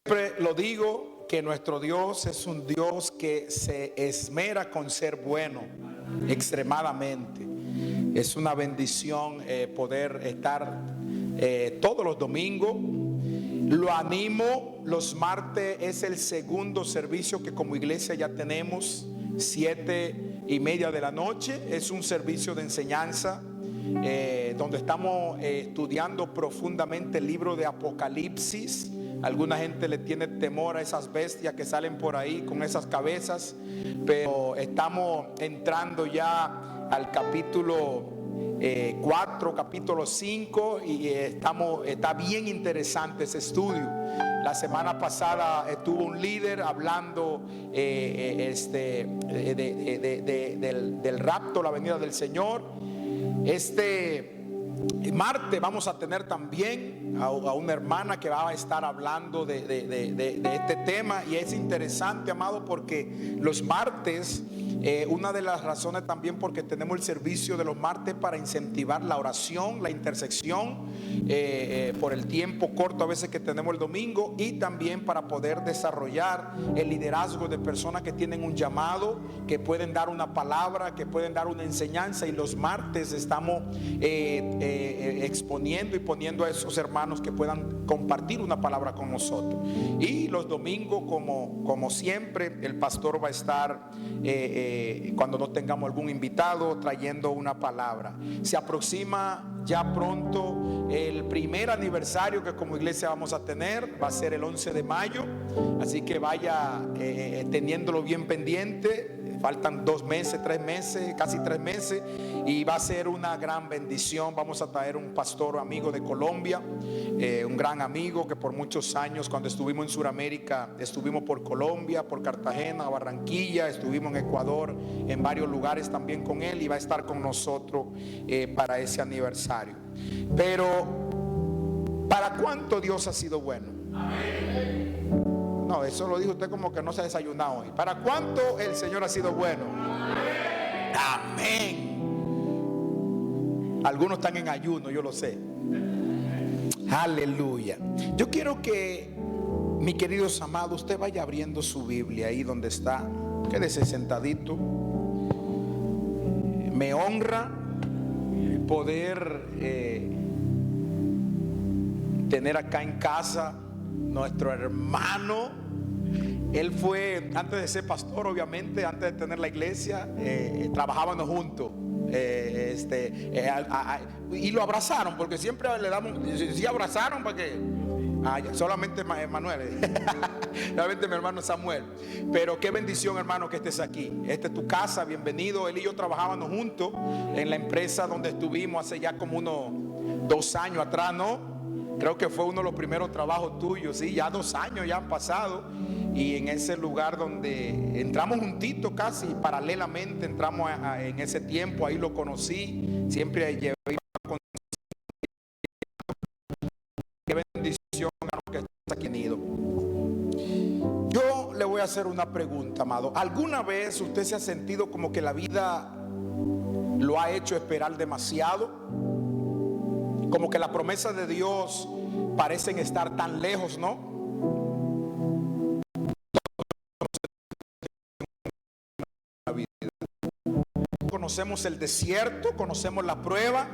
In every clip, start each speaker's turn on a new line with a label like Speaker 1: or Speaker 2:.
Speaker 1: Siempre lo digo, que nuestro Dios es un Dios que se esmera con ser bueno, extremadamente. Es una bendición poder estar todos los domingos. Lo animo, los martes es el segundo servicio que como iglesia ya tenemos, 7:30 de la noche. Es un servicio de enseñanza donde estamos estudiando profundamente el libro de Apocalipsis. Alguna gente le tiene temor a esas bestias que salen por ahí con esas cabezas, pero estamos entrando ya al capítulo 4, capítulo 5 y está bien interesante ese estudio. La semana pasada estuvo un líder hablando del rapto, la venida del Señor. Martes vamos a tener también a una hermana que va a estar hablando de este tema, y es interesante, amado, porque los martes, una de las razones también porque tenemos el servicio de los martes para incentivar la oración, la intersección, por el tiempo corto a veces que tenemos el domingo, y también para poder desarrollar el liderazgo de personas que tienen un llamado, que pueden dar una palabra, que pueden dar una enseñanza. Y los martes estamos exponiendo y poniendo a esos hermanos que puedan compartir una palabra con nosotros. Y los domingos, como siempre, el pastor va a estar cuando no tengamos algún invitado trayendo una palabra. Se aproxima ya pronto el primer aniversario que como iglesia vamos a tener. Va a ser el 11 de mayo, así que vaya teniéndolo bien pendiente. Faltan 2 meses, 3 meses, casi 3 meses, y va a ser una gran bendición. Vamos a traer un pastor amigo de Colombia, un gran amigo que por muchos años, cuando estuvimos en Sudamérica, estuvimos por Colombia, por Cartagena, Barranquilla, estuvimos en Ecuador, en varios lugares también con él, y va a estar con nosotros para ese aniversario. Pero ¿para cuánto Dios ha sido bueno? Amén. No, eso lo dijo usted como que no se ha desayunado hoy. ¿Para cuánto el Señor ha sido bueno? Amén. Algunos están en ayuno, yo lo sé. Aleluya. Yo quiero que, mi queridos amados, usted vaya abriendo su Biblia ahí donde está. Quédese sentadito. Me honra poder tener acá en casa nuestro hermano. Él fue, antes de ser pastor, obviamente, antes de tener la iglesia, trabajábamos juntos. Y lo abrazaron, porque siempre le damos, sí abrazaron para que solamente Manuel, solamente mi hermano Samuel. Pero qué bendición, hermano, que estés aquí. Esta es tu casa, bienvenido. Él y yo trabajábamos juntos en la empresa donde estuvimos hace ya como unos 2 años atrás, ¿no? Creo que fue uno de los primeros trabajos tuyos, sí, ya 2 años ya han pasado. Y en ese lugar donde entramos juntitos, casi paralelamente entramos en ese tiempo, ahí lo conocí. Siempre llevé con... Qué bendición que estás aquí unido. Yo le voy a hacer una pregunta, amado. ¿Alguna vez usted se ha sentido como que la vida lo ha hecho esperar demasiado? Como que las promesas de Dios parecen estar tan lejos, ¿no? Conocemos el desierto, conocemos la prueba,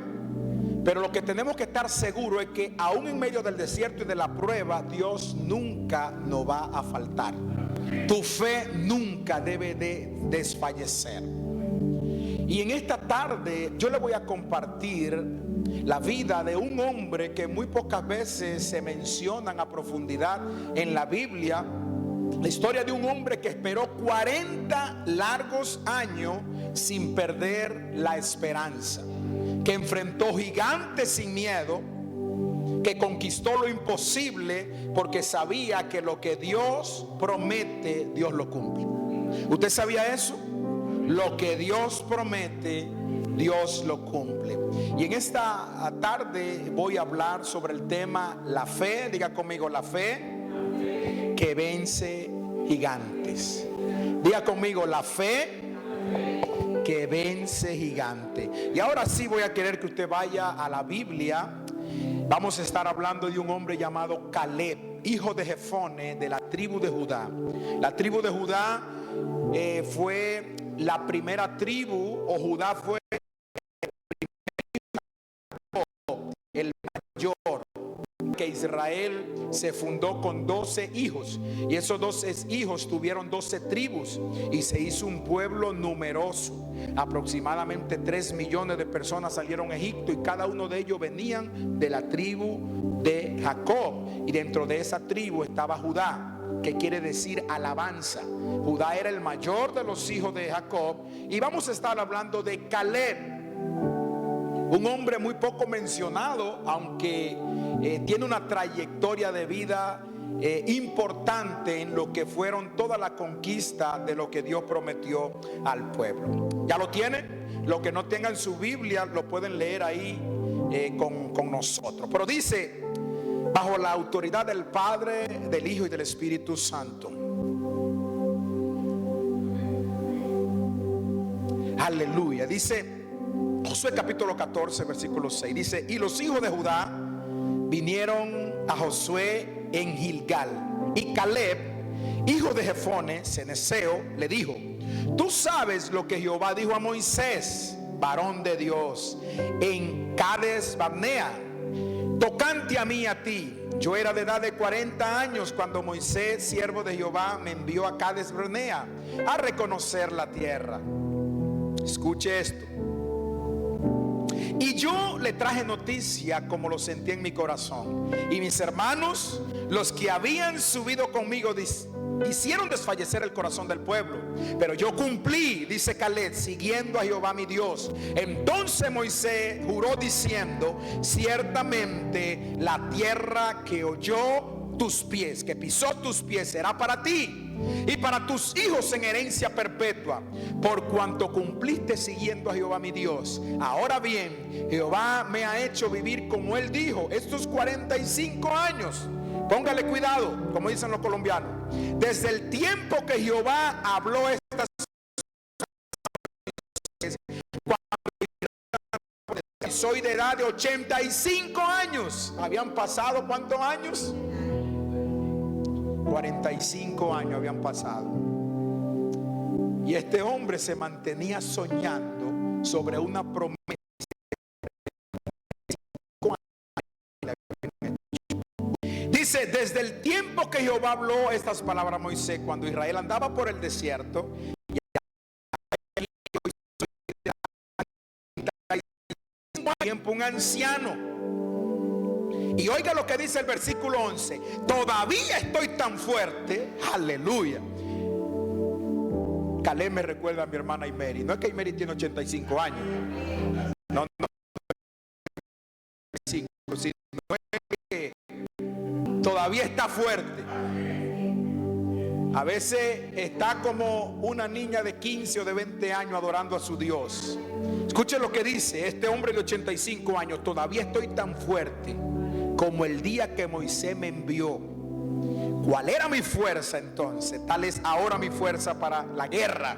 Speaker 1: pero lo que tenemos que estar seguros es que aún en medio del desierto y de la prueba, Dios nunca nos va a faltar. Tu fe nunca debe de desfallecer. Y en esta tarde yo le voy a compartir la vida de un hombre que muy pocas veces se mencionan a profundidad en la Biblia. La historia de un hombre que esperó 40 largos años sin perder la esperanza, que enfrentó gigantes sin miedo, que conquistó lo imposible porque sabía que lo que Dios promete, Dios lo cumple. ¿Usted sabía eso? Lo que Dios promete, Dios lo cumple. Y en esta tarde voy a hablar sobre el tema la fe. Diga conmigo, la fe que vence gigantes. Diga conmigo, la fe que vence gigantes. Y ahora sí voy a querer que usted vaya a la Biblia. Vamos a estar hablando de un hombre llamado Caleb. hijo de Jefone, de la tribu de Judá. La tribu de Judá fue la primera tribu, o Judá fue el mayor, que Israel se fundó con 12 hijos, y esos 12 hijos tuvieron 12 tribus, y se hizo un pueblo numeroso. Aproximadamente 3 millones de personas salieron a Egipto, y cada uno de ellos venían de la tribu de Jacob, y dentro de esa tribu estaba Judá, que quiere decir alabanza. Judá era el mayor de los hijos de Jacob, y vamos a estar hablando de Caleb, un hombre muy poco mencionado, aunque tiene una trayectoria de vida importante en lo que fueron toda la conquista de lo que Dios prometió al pueblo. ¿Ya lo tienen? Los que no tengan su Biblia lo pueden leer ahí con nosotros. Pero dice, bajo la autoridad del Padre, del Hijo y del Espíritu Santo. Aleluya. Dice Josué capítulo 14 versículo 6, dice: y los hijos de Judá vinieron a Josué en Gilgal, y Caleb, hijo de Jefone, ceneseo, le dijo: tú sabes lo que Jehová dijo a Moisés, varón de Dios, en Cades Barnea, tocante a mí y a ti. Yo era de edad de 40 años cuando Moisés, siervo de Jehová, me envió a Cades Barnea a reconocer la tierra. Escuche esto. Y yo le traje noticia como lo sentí en mi corazón. Y mis hermanos, los que habían subido conmigo, hicieron desfallecer el corazón del pueblo. Pero yo cumplí, dice Caleb, siguiendo a Jehová mi Dios. Entonces Moisés juró diciendo: ciertamente la tierra que oyó tus pies, que pisó tus pies, será para ti y para tus hijos en herencia perpetua, por cuanto cumpliste siguiendo a Jehová mi Dios. Ahora bien, Jehová me ha hecho vivir como él dijo estos 45 años. Póngale cuidado, como dicen los colombianos. Desde el tiempo que Jehová habló estas cosas, cuando soy de edad de 85 años. ¿Habían pasado cuántos años? 45 años habían pasado. Y este hombre se mantenía soñando sobre una promesa. Dice: desde el tiempo que Jehová habló estas palabras a Moisés, cuando Israel andaba por el desierto, tiempo un anciano. Y oiga lo que dice el versículo 11: todavía estoy tan fuerte. Aleluya. Caleb me recuerda a mi hermana Imeri. No es que Imeri tiene 85 años. No, sino es que todavía está fuerte. A veces está como una niña de 15 o de 20 años adorando a su Dios. Escuche lo que dice este hombre de 85 años: todavía estoy tan fuerte como el día que Moisés me envió. ¿Cuál era mi fuerza entonces? Tal es ahora mi fuerza para la guerra.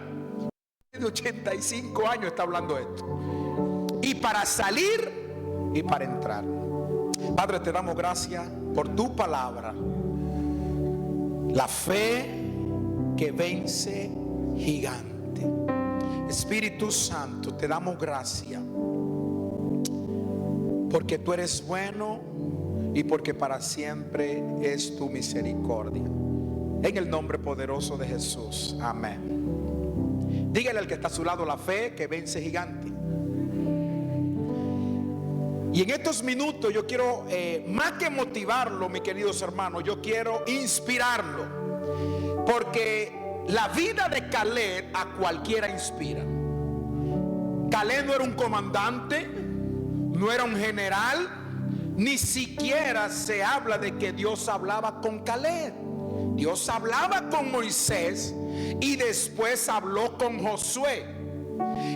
Speaker 1: De 85 años está hablando esto. Y para salir y para entrar. Padre, te damos gracias por tu palabra. La fe que vence gigante. Espíritu Santo, te damos gracias porque tú eres bueno y porque para siempre es tu misericordia. En el nombre poderoso de Jesús, amén. Dígale al que está a su lado: la fe que vence gigante. Y en estos minutos yo quiero, más que motivarlo, mis queridos hermanos, yo quiero inspirarlo. Porque la vida de Caleb a cualquiera inspira. Caleb no era un comandante, no era un general. Ni siquiera se habla de que Dios hablaba con Caleb. Dios hablaba con Moisés y después habló con Josué.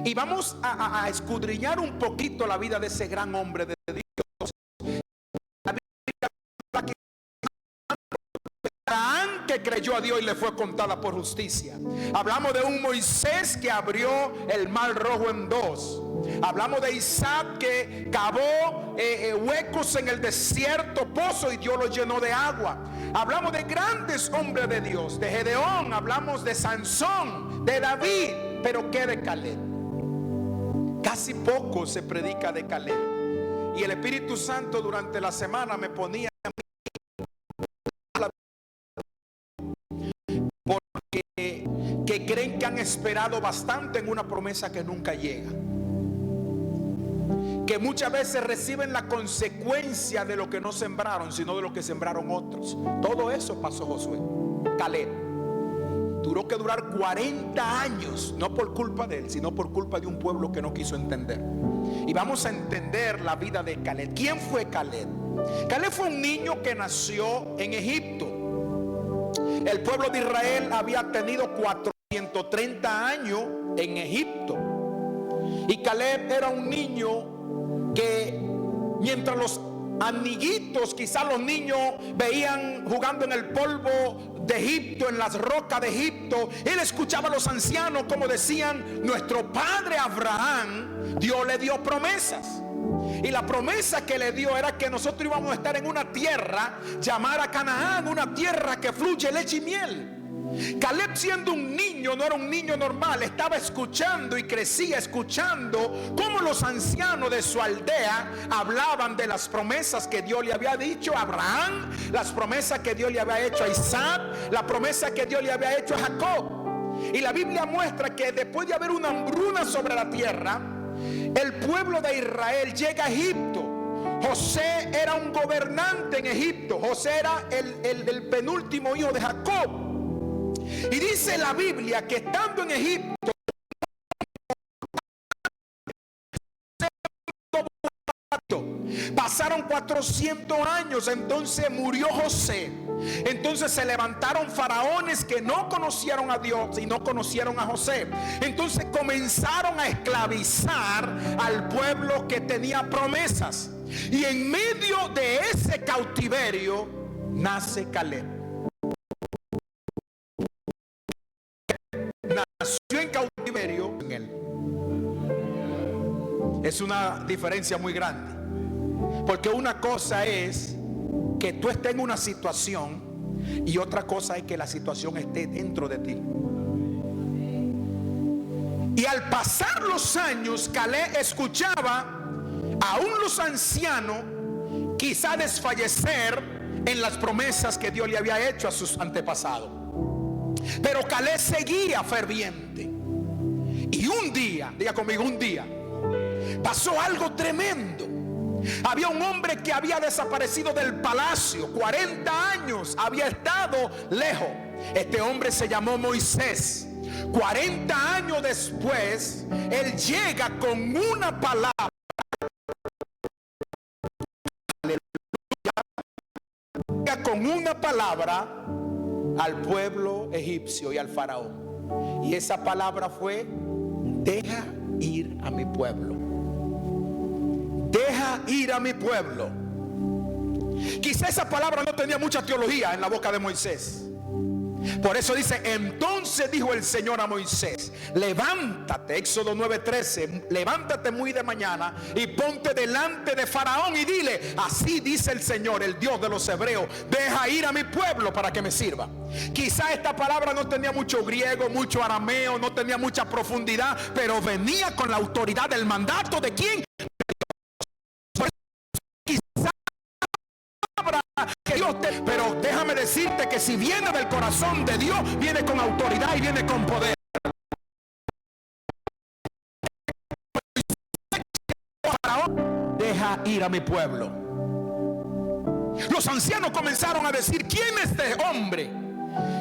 Speaker 1: Y vamos a escudriñar un poquito la vida de ese gran hombre de Dios. La Biblia, Abraham, que creyó a Dios y le fue contada por justicia. Hablamos de un Moisés que abrió el mar rojo en dos. Hablamos de Isaac que cavó huecos en el desierto, pozo, y Dios lo llenó de agua. hablamos de grandes hombres de Dios, de Gedeón, hablamos de Sansón, de David, pero ¿qué de Caleb? Casi poco se predica de Caleb. Y el Espíritu Santo durante la semana me ponía porque que creen que han esperado bastante en una promesa que nunca llega, que muchas veces reciben la consecuencia de lo que no sembraron, sino de lo que sembraron otros. Todo eso pasó Josué. Caleb duró que durar 40 años, no por culpa de él, sino por culpa de un pueblo que no quiso entender. Y vamos a entender la vida de Caleb. ¿Quién fue Caleb? Caleb fue un niño que nació en Egipto. El pueblo de Israel había tenido 430 años en Egipto. Y Caleb era un niño que, mientras los amiguitos, quizás los niños veían jugando en el polvo de Egipto, en las rocas de Egipto, él escuchaba a los ancianos como decían: nuestro padre Abraham, Dios le dio promesas. Y la promesa que le dio era que nosotros íbamos a estar en una tierra llamada Canaán, una tierra que fluye leche y miel. Caleb, siendo un niño, no era un niño normal, estaba escuchando y crecía escuchando cómo los ancianos de su aldea hablaban de las promesas que Dios le había dicho a Abraham, las promesas que Dios le había hecho a Isaac, la promesa que Dios le había hecho a Jacob. Y la Biblia muestra que después de haber una hambruna sobre la tierra, el pueblo de Israel llega a Egipto. José era un gobernante en Egipto. José era el penúltimo hijo de Jacob. Y dice la Biblia que estando en Egipto, pasaron 400 años, entonces murió José. Entonces se levantaron faraones que no conocieron a Dios y no conocieron a José. Entonces comenzaron a esclavizar al pueblo que tenía promesas. Y en medio de ese cautiverio nace Caleb. Nació en cautiverio en él. Es una diferencia muy grande, porque una cosa es que tú estés en una situación y otra cosa es que la situación esté dentro de ti. Y al pasar los años, Caleb escuchaba aún los ancianos quizá desfallecer en las promesas que Dios le había hecho a sus antepasados. Pero Caleb seguía ferviente. Y un día, diga conmigo, un día pasó algo tremendo. Había un hombre que había desaparecido del palacio. 40 años había estado lejos. Este hombre se llamó Moisés. 40 años después, él llega con una palabra. Llega con una palabra al pueblo egipcio y al faraón. Y esa palabra fue: deja ir a mi pueblo. Deja ir a mi pueblo. Quizá esa palabra no tenía mucha teología en la boca de Moisés. Por eso dice: entonces dijo el Señor a Moisés: levántate, Éxodo 9:13, levántate muy de mañana y ponte delante de Faraón y dile: así dice el Señor, el Dios de los hebreos, deja ir a mi pueblo para que me sirva. Quizá esta palabra no tenía mucho griego, mucho arameo, no tenía mucha profundidad, pero venía con la autoridad del mandato de ¿quién? Pero déjame decirte que si viene del corazón de Dios, viene con autoridad y viene con poder. Deja ir a mi pueblo. Los ancianos comenzaron a decir: ¿quién es este hombre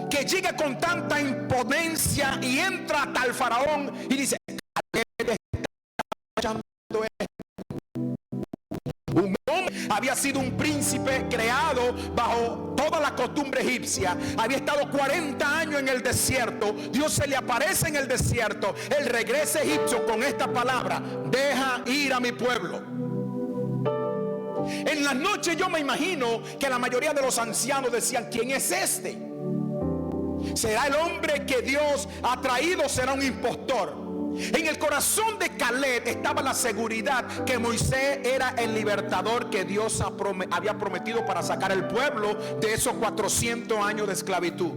Speaker 1: que llega con tanta imponencia y entra hasta el faraón y dice: un hombre había sido un príncipe creado bajo toda la costumbre egipcia, había estado 40 años en el desierto, Dios se le aparece en el desierto, él regresa a Egipto con esta palabra: deja ir a mi pueblo. En las noches yo me imagino que la mayoría de los ancianos decían: ¿quién es este? ¿Será el hombre que Dios ha traído? ¿Será un impostor? En el corazón de Caleb estaba la seguridad que Moisés era el libertador que Dios había prometido para sacar al pueblo de esos 400 años de esclavitud.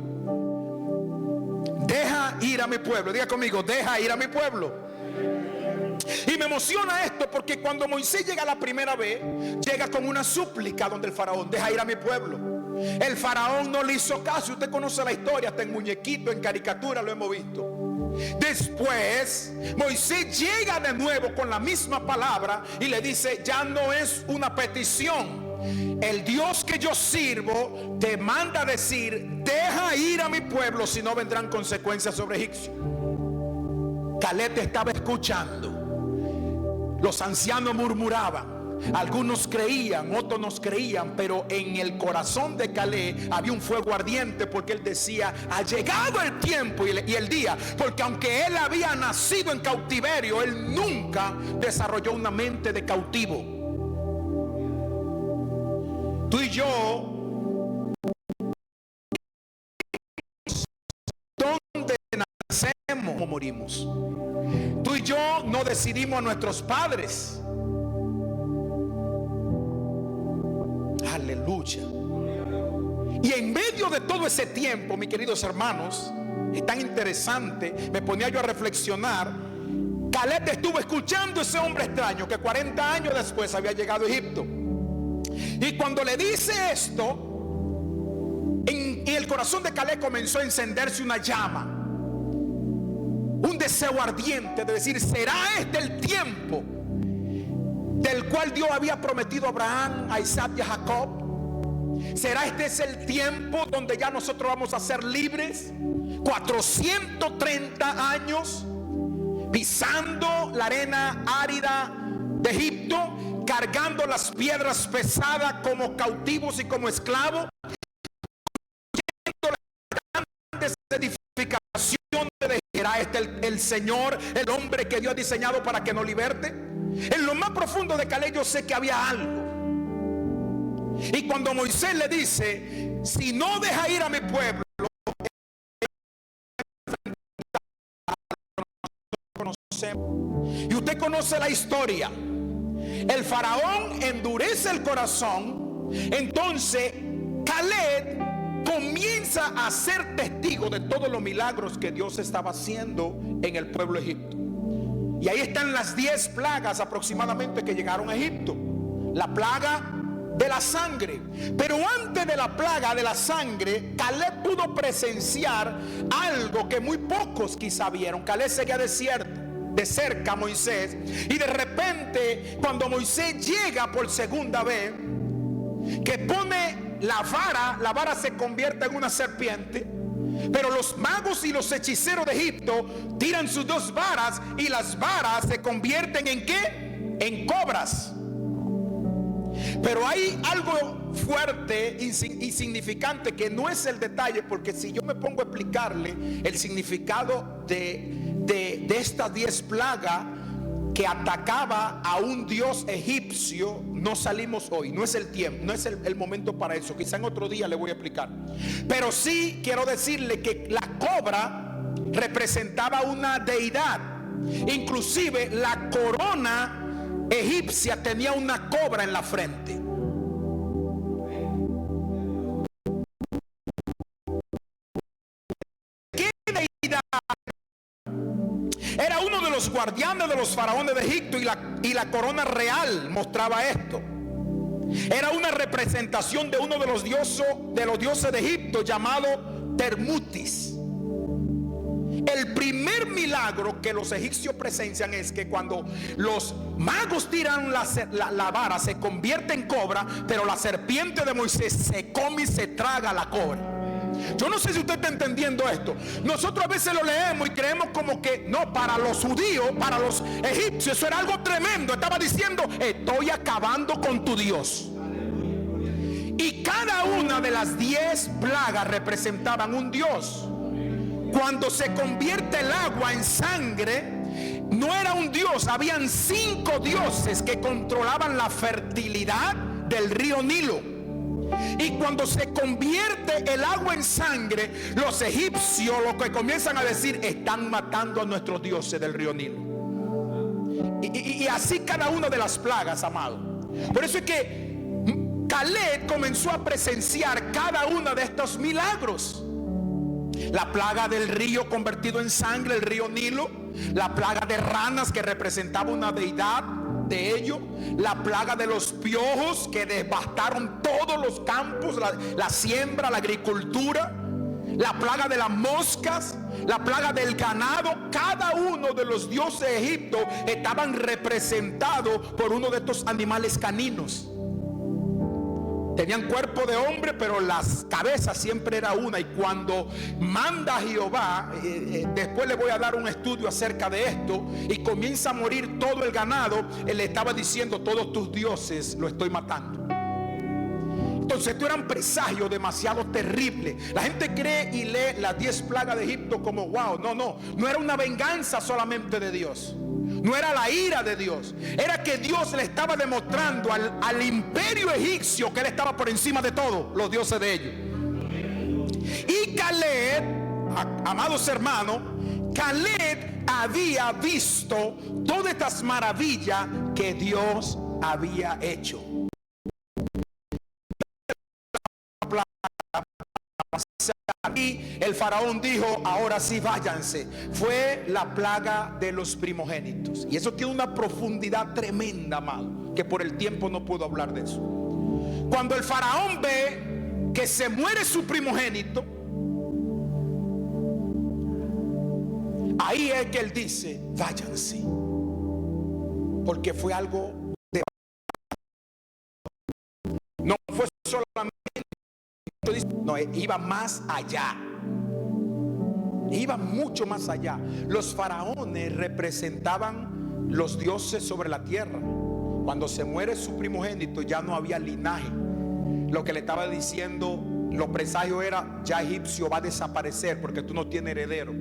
Speaker 1: Deja ir a mi pueblo. Diga conmigo, deja ir a mi pueblo. Y me emociona esto porque cuando Moisés llega la primera vez, llega con una súplica donde el faraón: deja ir a mi pueblo. El faraón no le hizo caso. Usted conoce la historia, hasta en muñequito, en caricatura lo hemos visto. Después Moisés llega de nuevo con la misma palabra y le dice: ya no es una petición. El Dios que yo sirvo te manda a decir: deja ir a mi pueblo, si no vendrán consecuencias sobre Egipcio. Caleb estaba escuchando. Los ancianos murmuraban. Algunos creían, otros no creían, pero en el corazón de Caleb había un fuego ardiente, porque él decía: ha llegado el tiempo y el día, porque aunque él había nacido en cautiverio, él nunca desarrolló una mente de cautivo. Tú y yo, donde nacemos o morimos. Tú y yo no decidimos a nuestros padres. Aleluya. Y en medio de todo ese tiempo, mis queridos hermanos, es tan interesante, me ponía yo a reflexionar. Caleb estuvo escuchando a ese hombre extraño que 40 años después había llegado a Egipto. Y cuando le dice esto, en el corazón de Caleb comenzó a encenderse una llama, un deseo ardiente de decir: ¿será este el tiempo del cual Dios había prometido a Abraham, a Isaac y a Jacob? ¿Será este es el tiempo donde ya nosotros vamos a ser libres? 430 años pisando la arena árida de Egipto, cargando las piedras pesadas como cautivos y como esclavos, construyendo las grandes edificaciones de ¿será este el Señor, el hombre que Dios ha diseñado para que nos liberte? En lo más profundo de Caleb yo sé que había algo. Y cuando Moisés le dice: si no deja ir a mi pueblo, y usted conoce la historia, el faraón endurece el corazón. Entonces Caleb comienza a ser testigo de todos los milagros que Dios estaba haciendo en el pueblo de Egipto. Y ahí están las 10 plagas aproximadamente que llegaron a Egipto. La plaga de la sangre. Pero antes de la plaga de la sangre, Caleb pudo presenciar algo que muy pocos quizá vieron. Caleb seguía de cerca a Moisés, y de repente cuando Moisés llega por segunda vez, que pone la vara se convierte en una serpiente. Pero los magos y los hechiceros de Egipto tiran sus 2 varas y las varas se convierten ¿en qué? En cobras. Pero hay algo fuerte y significante que no es el detalle, porque si yo me pongo a explicarle el significado de estas 10 plagas que atacaba a un dios egipcio, no salimos hoy, no es el tiempo, no es el momento para eso. Quizá en otro día le voy a explicar. Pero sí quiero decirle que la cobra representaba una deidad. Inclusive la corona egipcia tenía una cobra en la frente. ¿Qué deidad? Era uno de los guardianes de los faraones de Egipto, y la corona real mostraba esto. Era una representación de uno de los dioses de Egipto llamado Termutis. El primer milagro que los egipcios presencian es que cuando los magos tiran la vara, se convierte en cobra, pero la serpiente de Moisés se come y se traga la cobra. Yo no sé si usted está entendiendo esto. Nosotros a veces lo leemos y creemos como que no, para los judíos, para los egipcios eso era algo tremendo. Estaba diciendo: estoy acabando con tu Dios. Y cada una de las 10 plagas representaban un dios. Cuando se convierte el agua en sangre, no era un dios, habían 5 dioses que controlaban la fertilidad del río Nilo. Y cuando se convierte el agua en sangre, los egipcios lo que comienzan a decir: están matando a nuestros dioses del río Nilo. Y así cada una de las plagas, amado. Por eso es que Caleb comenzó a presenciar cada uno de estos milagros. La plaga del río convertido en sangre, el río Nilo. La plaga de ranas, que representaba una deidad de ellos. La plaga de los piojos, que devastaron todos los campos, la siembra, la agricultura. La plaga de las moscas, la plaga del ganado. Cada uno de los dioses de Egipto estaban representados por uno de estos animales caninos. Tenían cuerpo de hombre, pero las cabezas siempre era una. Y cuando manda Jehová, después le voy a dar un estudio acerca de esto, y comienza a morir todo el ganado, él le estaba diciendo: todos tus dioses lo estoy matando. Entonces esto era un presagio demasiado terrible. La gente cree y lee las 10 plagas de Egipto como wow. No era una venganza solamente de Dios. No era la ira de Dios. Era que Dios le estaba demostrando al imperio egipcio que él estaba por encima de todos los dioses de ellos. Y Caleb, amados hermanos, Caleb había visto todas estas maravillas que Dios había hecho. Y el faraón dijo: ahora sí, váyanse. Fue la plaga de los primogénitos. Y eso tiene una profundidad tremenda, amado, que por el tiempo no puedo hablar de eso. Cuando el faraón ve que se muere su primogénito, ahí es que él dice: váyanse. Porque fue algo de... No fue solamente... No, iba más allá. Iba mucho más allá. Los faraones representaban los dioses sobre la tierra. Cuando se muere su primogénito, ya no había linaje. Lo que le estaba diciendo, los presagios era: ya egipcio va a desaparecer porque tú no tienes heredero.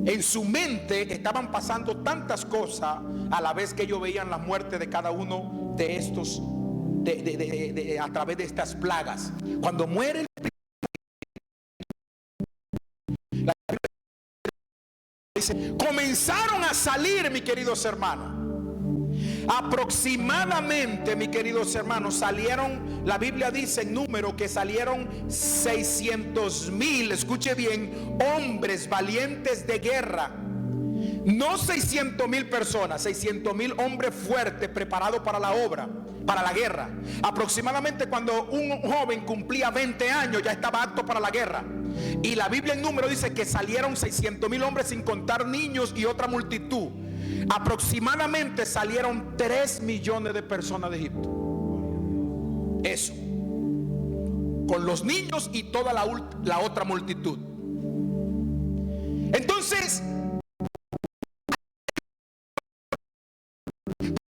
Speaker 1: En su mente estaban pasando tantas cosas a la vez que ellos veían la muerte de cada uno de estos a través de estas plagas. Cuando muere comenzaron a salir, mis queridos hermanos. Aproximadamente, mis queridos hermanos, salieron, la Biblia dice en número que salieron 600,000, escuche bien, hombres valientes de guerra. No 600,000 personas, 600,000 hombres fuertes preparados para la obra, para la guerra. Aproximadamente cuando un joven cumplía 20 años ya estaba apto para la guerra. Y la Biblia en número dice que salieron 600,000 hombres, sin contar niños y otra multitud. Aproximadamente salieron 3 millones de personas de Egipto. Eso, con los niños y toda la otra multitud. Entonces,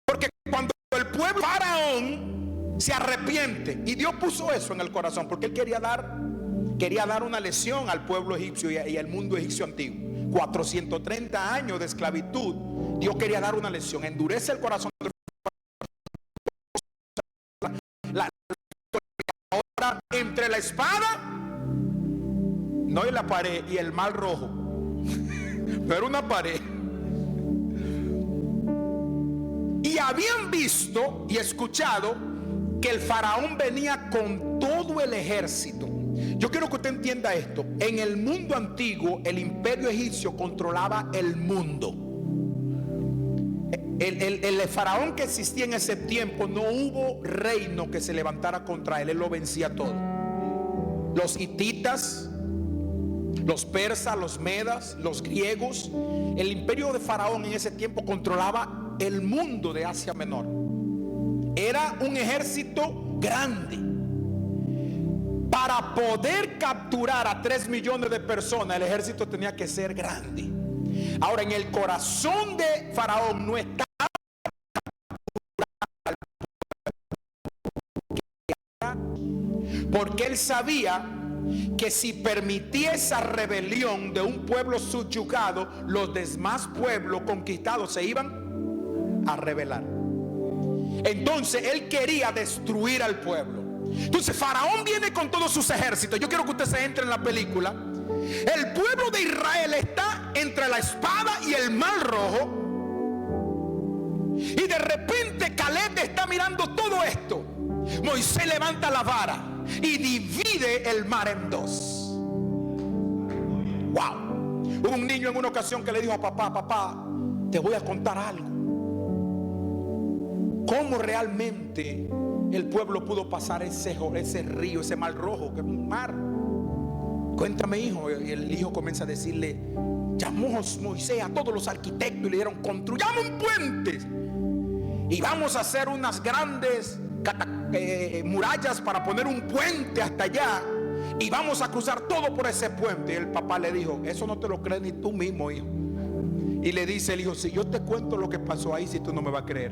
Speaker 1: porque cuando el pueblo faraón se arrepiente, y Dios puso eso en el corazón, porque él quería dar una lección al pueblo egipcio y al mundo egipcio antiguo. 430 años de esclavitud. Dios quería dar una lección. Endurece el corazón. Ahora, entre la espada, no hay la pared, y el mar rojo, pero una pared. Y habían visto y escuchado que el faraón venía con todo el ejército. Yo quiero que usted entienda esto. En el mundo antiguo, el imperio egipcio controlaba el mundo. El faraón que existía en ese tiempo, no hubo reino que se levantara contra él. Él lo vencía todo. Los hititas, los persas, los medas, los griegos. El imperio de faraón en ese tiempo controlaba el mundo de Asia Menor. Era un ejército grande. Para poder capturar a 3 millones de personas, el ejército tenía que ser grande. Ahora, en el corazón de faraón no estaba, porque él sabía que si permitía esa rebelión de un pueblo subyugado, los demás pueblos conquistados se iban a rebelar. Entonces él quería destruir al pueblo. Entonces Faraón viene con todos sus ejércitos. Yo quiero que usted se entre en la película. El pueblo de Israel está entre la espada y el mar Rojo. Y de repente Caleb está mirando todo esto. Moisés levanta la vara y divide el mar en dos. Wow. Hubo un niño en una ocasión que le dijo a papá: papá, te voy a contar algo. ¿Cómo realmente el pueblo pudo pasar ese río, ese mar Rojo, que es un mar? Cuéntame, hijo. Y el hijo comienza a decirle: llamó Moisés a todos los arquitectos y le dijeron: construyamos un puente y vamos a hacer unas grandes murallas para poner un puente hasta allá, y vamos a cruzar todo por ese puente. Y el papá le dijo: eso no te lo crees ni tú mismo, hijo. Y le dice el hijo: si yo te cuento lo que pasó ahí, si tú no me vas a creer.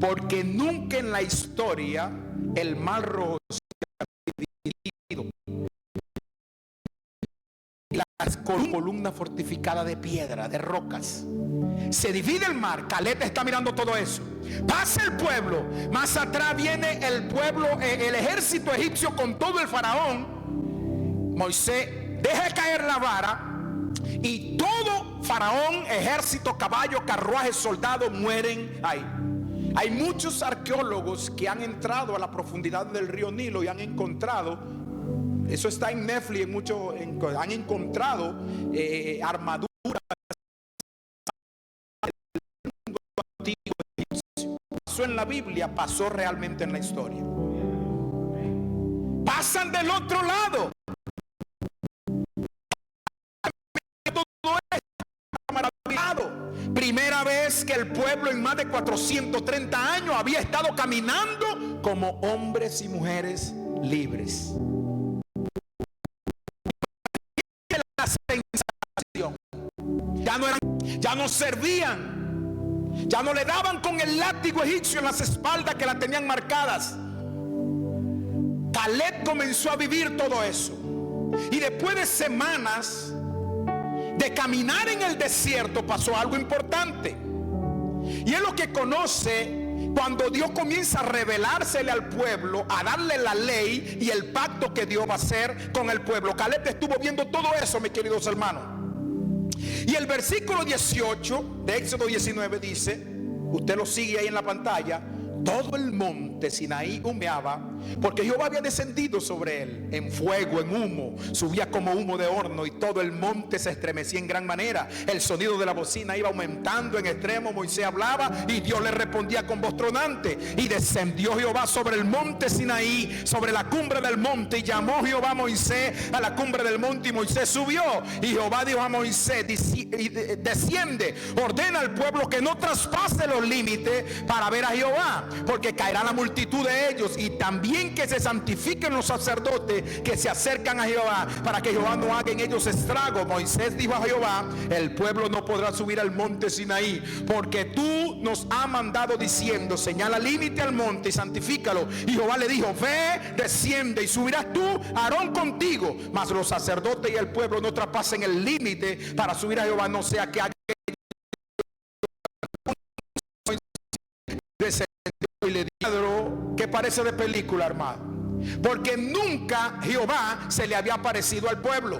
Speaker 1: Porque nunca en la historia el mar Rojo se ha dividido. Las columnas fortificadas de piedra, de rocas. Se divide el mar. Caleb está mirando todo eso. Pasa el pueblo. Más atrás viene el pueblo, el ejército egipcio con todo el faraón. Moisés deja caer la vara y todo faraón, ejército, caballo, carruajes, soldados mueren ahí. Hay muchos arqueólogos que han entrado a la profundidad del río Nilo y han encontrado, eso está en Netflix, han encontrado armaduras antiguas egipcias. Pasó en la Biblia, pasó realmente en la historia. Pasan del otro lado. Primera vez que el pueblo en más de 430 años había estado caminando como hombres y mujeres libres. La sensación, ya no servían, ya no le daban con el látigo egipcio en las espaldas que la tenían marcadas. Caleb comenzó a vivir todo eso, y después de semanas de caminar en el desierto pasó algo importante, y es lo que conoce cuando Dios comienza a revelársele al pueblo, a darle la ley y el pacto que Dios va a hacer con el pueblo. Caleb estuvo viendo todo eso, mis queridos hermanos. Y el versículo 18 de Éxodo 19 dice, usted lo sigue ahí en la pantalla: todo el monte Sinaí humeaba, porque Jehová había descendido sobre él en fuego, en humo, subía como humo de horno, y todo el monte se estremecía en gran manera. El sonido de la bocina iba aumentando en extremo. Moisés hablaba y Dios le respondía con voz tronante. Y descendió Jehová sobre el monte Sinaí, sobre la cumbre del monte, y llamó Jehová a Moisés a la cumbre del monte, y Moisés subió. Y Jehová dijo a Moisés: desciende, ordena al pueblo que no traspase los límites para ver a Jehová, porque caerá la multitud de ellos, y también que se santifiquen los sacerdotes que se acercan a Jehová, para que Jehová no haga en ellos estrago. Moisés dijo a Jehová: el pueblo no podrá subir al monte Sinaí, porque tú nos has mandado diciendo: señala límite al monte y santifícalo. Y Jehová le dijo: ve, desciende, y subirás tú, Aarón contigo, mas los sacerdotes y el pueblo no traspasen el límite para subir a Jehová, no sea que haga. Y le dijo, que parece de película, hermano, porque nunca Jehová se le había aparecido al pueblo.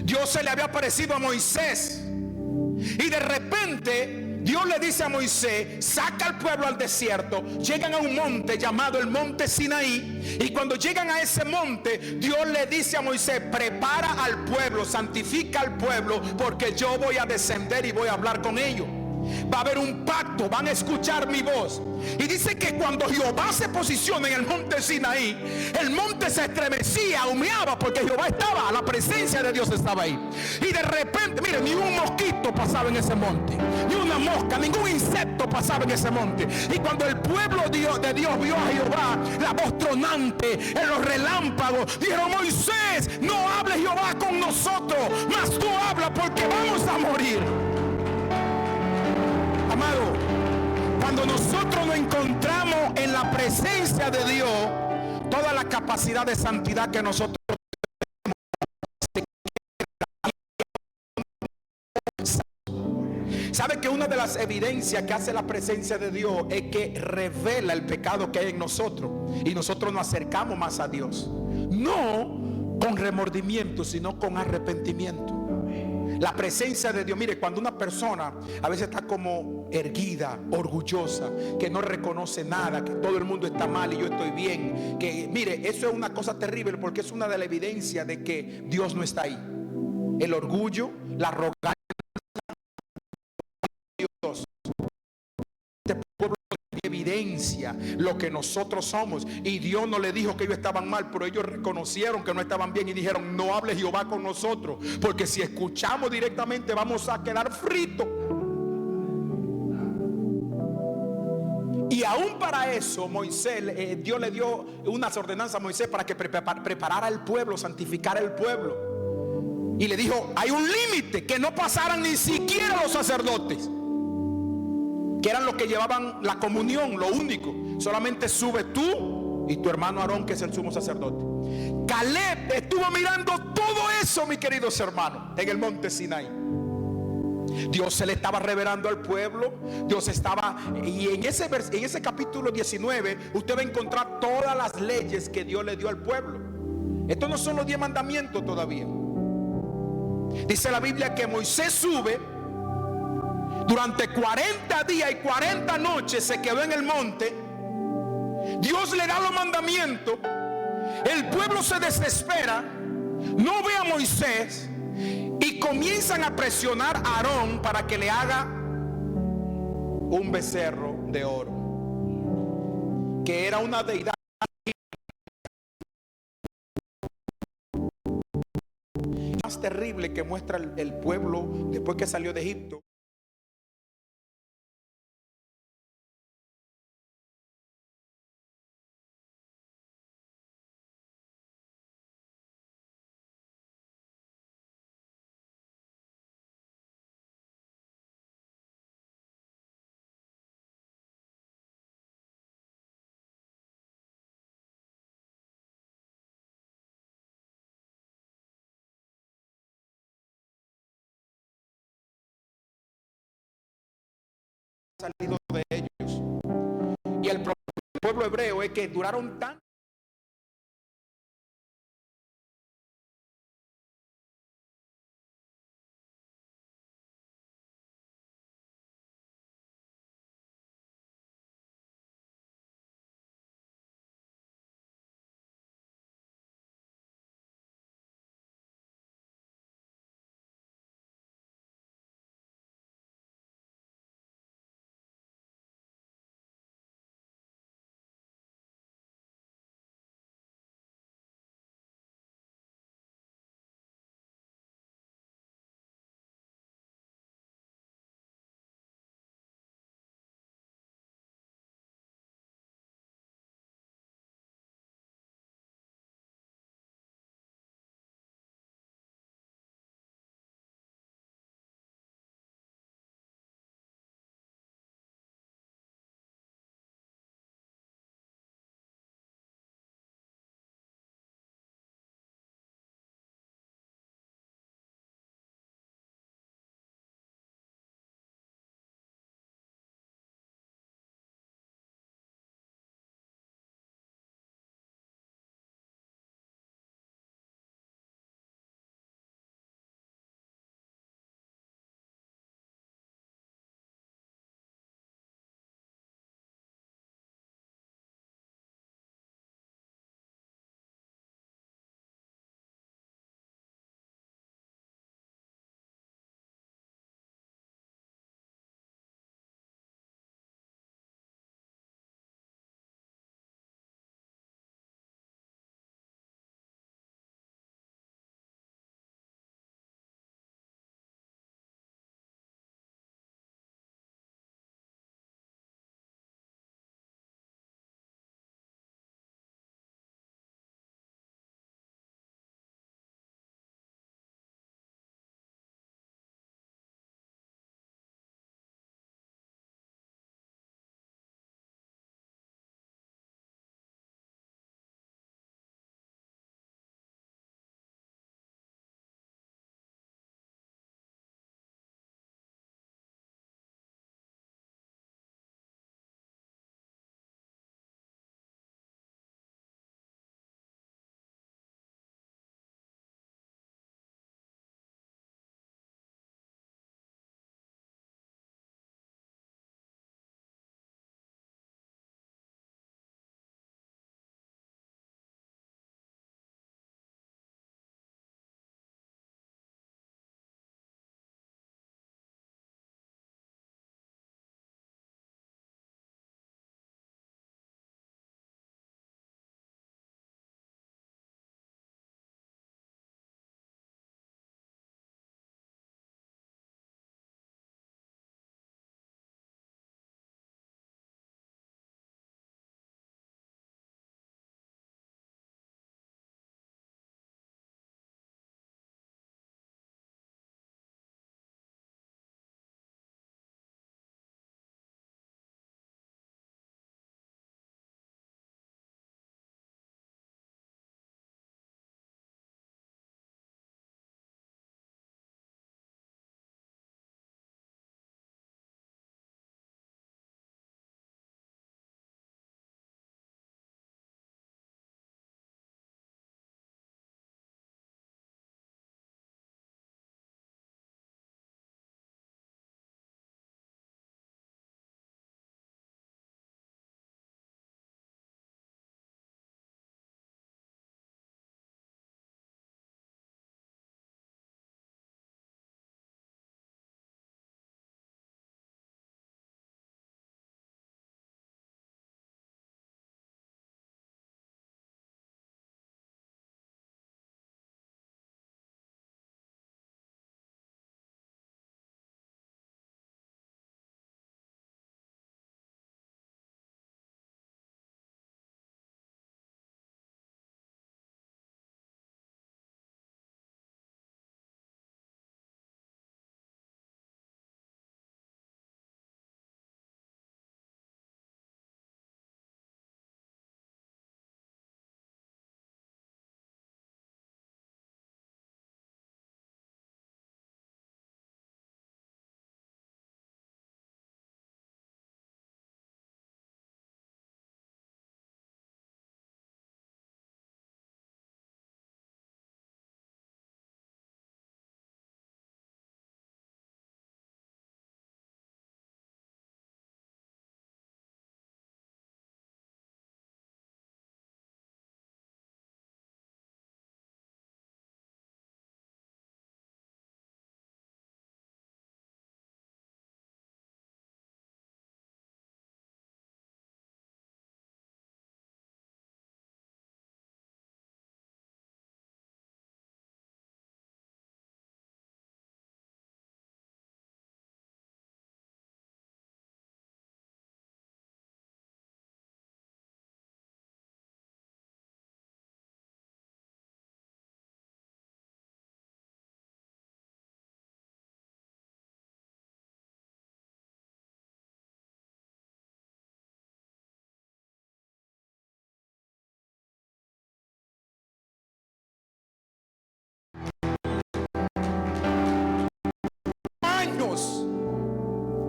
Speaker 1: Dios se le había aparecido a Moisés, y de repente Dios le dice a Moisés: saca al pueblo al desierto. Llegan a un monte llamado el monte Sinaí, y cuando llegan a ese monte, Dios le dice a Moisés: prepara al pueblo, santifica al pueblo, porque yo voy a descender y voy a hablar con ellos. Va a haber un pacto, van a escuchar mi voz. Y dice que cuando Jehová se posiciona en el monte Sinaí, el monte se estremecía, humeaba, porque Jehová estaba, la presencia de Dios estaba ahí. Y de repente, mire, ni un mosquito pasaba en ese monte, ni una mosca, ningún insecto pasaba en ese monte. Y cuando el pueblo de Dios vio a Jehová, la voz tronante, en los relámpagos, dijeron: Moisés, no hable Jehová con nosotros, mas tú habla, porque vamos a morir. Amado, cuando nosotros nos encontramos en la presencia de Dios, toda la capacidad de santidad que nosotros tenemos ¿Sabe que una de las evidencias que hace la presencia de Dios es que revela el pecado que hay en nosotros y nosotros nos acercamos más a Dios? No con remordimiento, sino con arrepentimiento. La presencia de Dios, mire, cuando una persona a veces está como erguida, orgullosa, que no reconoce nada, que todo el mundo está mal y yo estoy bien, que mire, eso es una cosa terrible, porque es una de las evidencias de que Dios no está ahí. El orgullo, la arrogancia de Dios. Este pueblo evidencia lo que nosotros somos, y Dios no le dijo que ellos estaban mal, pero ellos reconocieron que no estaban bien y dijeron: no hable Jehová con nosotros, porque si escuchamos directamente vamos a quedar fritos. Y aún para eso Moisés, Dios le dio unas ordenanzas a Moisés para que preparara el pueblo, santificara el pueblo, y le dijo: hay un límite, que no pasaran ni siquiera los sacerdotes, que eran los que llevaban la comunión, lo único. Solamente sube tú y tu hermano Aarón, que es el sumo sacerdote. Caleb estuvo mirando todo eso, mis queridos hermanos, en el monte Sinaí. Dios se le estaba revelando al pueblo. Dios estaba, y en ese capítulo 19 usted va a encontrar todas las leyes que Dios le dio al pueblo. Estos no son los 10 mandamientos todavía. Dice la Biblia que Moisés sube. Durante 40 días y 40 noches se quedó en el monte. Dios le da los mandamientos. El pueblo se desespera, no ve a Moisés, y comienzan a presionar a Aarón para que le haga un becerro de oro, que era una deidad más terrible que muestra el pueblo después que salió de Egipto. Salido de ellos. Y el pueblo hebreo es que duraron tan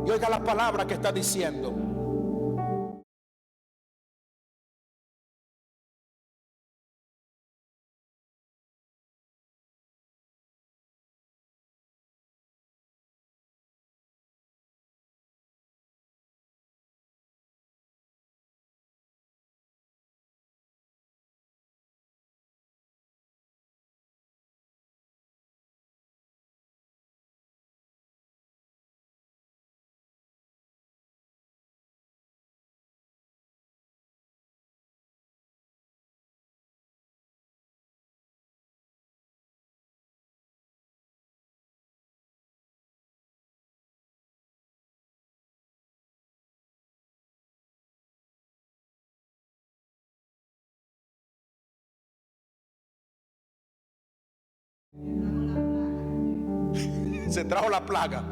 Speaker 1: Y oiga la palabra que está diciendo. Se trajo la plaga.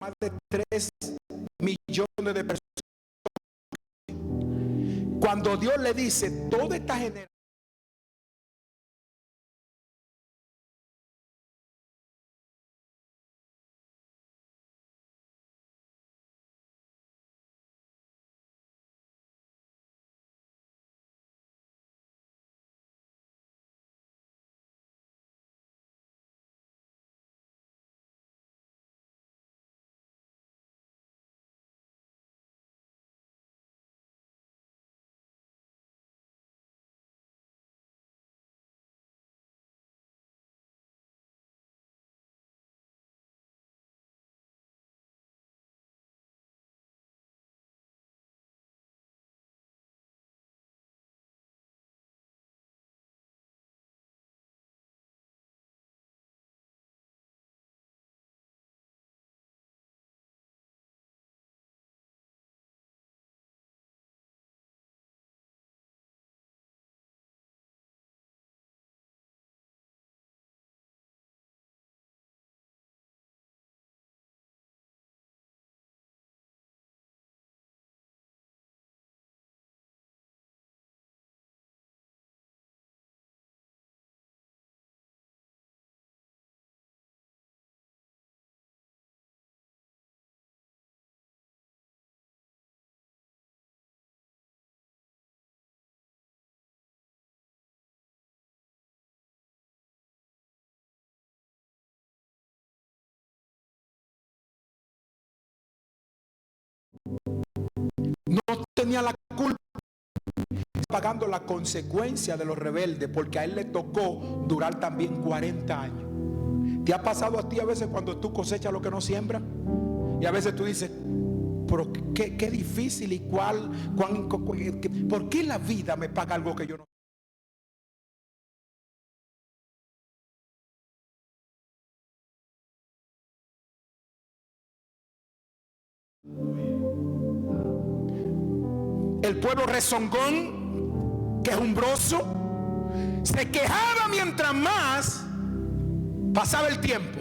Speaker 1: más de 3 millones de personas. Cuando Dios le dice, toda esta generación no tenía la culpa, pagando la consecuencia de los rebeldes, porque a él le tocó durar también 40 años. ¿Te ha pasado a ti a veces cuando tú cosechas lo que no siembras? Y a veces tú dices, pero qué difícil y ¿por qué la vida me paga algo que yo no? El pueblo rezongón, quejumbroso, se quejaba mientras más pasaba el tiempo.